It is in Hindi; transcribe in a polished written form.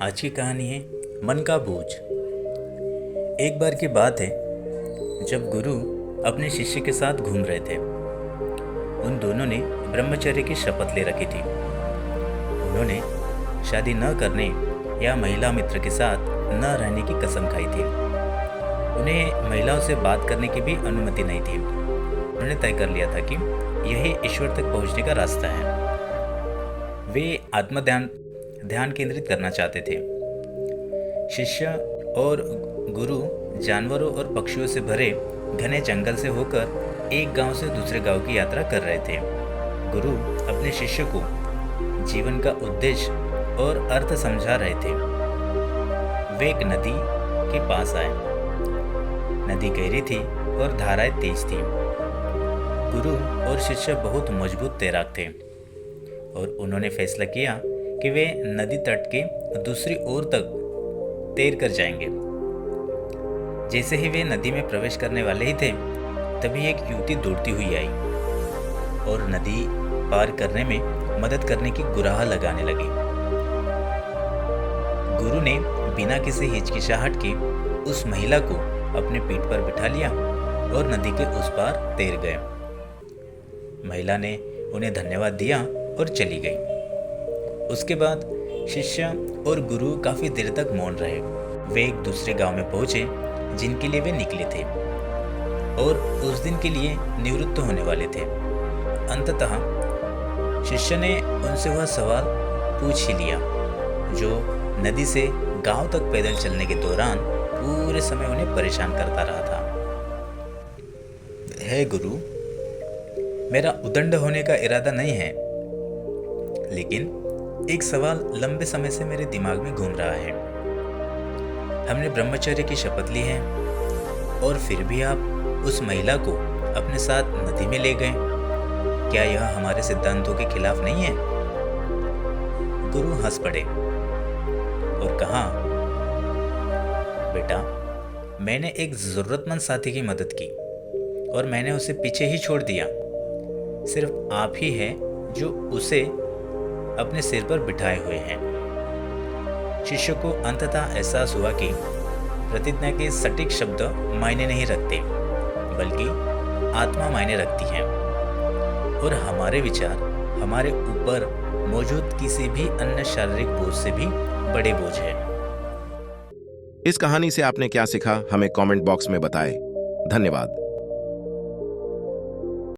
आज की कहानी है मन का बोझ। एक बार की बात है जब गुरु अपने शिष्य के साथ घूम रहे थे। उन दोनों ने ब्रह्मचर्य की शपथ ले रखी थी। उन्होंने शादी न करने या महिला मित्र के साथ न रहने की कसम खाई थी। उन्हें महिलाओं से बात करने की भी अनुमति नहीं थी। उन्होंने तय कर लिया था कि यही ईश्वर तक पहुंचने का रास्ता है। वे ध्यान केंद्रित करना चाहते थे। शिष्य और गुरु जानवरों और पक्षियों से भरे घने जंगल से होकर एक गांव से दूसरे गांव की यात्रा कर रहे थे। गुरु अपने शिष्य को जीवन का उद्देश्य और अर्थ समझा रहे थे। वे एक नदी के पास आए। नदी गहरी थी और धाराएं तेज थी। गुरु और शिष्य बहुत मजबूत तैराक थे और उन्होंने फैसला किया कि वे नदी तट के दूसरी ओर तक तैर कर जाएंगे। जैसे ही वे नदी में प्रवेश करने वाले ही थे, तभी एक युवती दौड़ती हुई आई और नदी पार करने में मदद करने की गुहार लगाने लगी। गुरु ने बिना किसी हिचकिचाहट के उस महिला को अपने पीठ पर बिठा लिया और नदी के उस पार तैर गए। महिला ने उन्हें धन्यवाद दिया और चली गई। उसके बाद शिष्य और गुरु काफी देर तक मौन रहे। वे एक दूसरे गांव में पहुंचे जिनके लिए वे निकले थे और उस दिन के लिए निवृत्त होने वाले थे। अंततः शिष्य ने उनसे वह सवाल पूछ ही लिया जो नदी से गांव तक पैदल चलने के दौरान पूरे समय उन्हें परेशान करता रहा था। हे गुरु, मेरा उद्दंड होने का इरादा नहीं है, लेकिन एक सवाल लंबे समय से मेरे दिमाग में घूम रहा है। हमने ब्रह्मचर्य की शपथ ली है और फिर भी आप उस महिला को अपने साथ नदी में ले गए। क्या यह हमारे सिद्धांतों के खिलाफ नहीं है? गुरु हंस पड़े और कहा, बेटा, मैंने एक जरूरतमंद साथी की मदद की और मैंने उसे पीछे ही छोड़ दिया। सिर्फ आप ही हैं जो उसे अपने सिर पर बिठाए हुए हैं। शिष्य को अंततः एहसास हुआ कि प्रतिज्ञा के सटीक शब्द मायने नहीं रखते, बल्कि आत्मा मायने रखती है और हमारे विचार हमारे ऊपर मौजूद किसी भी अन्य शारीरिक बोझ से भी बड़े बोझ है। इस कहानी से आपने क्या सीखा, हमें कमेंट बॉक्स में बताएं। धन्यवाद।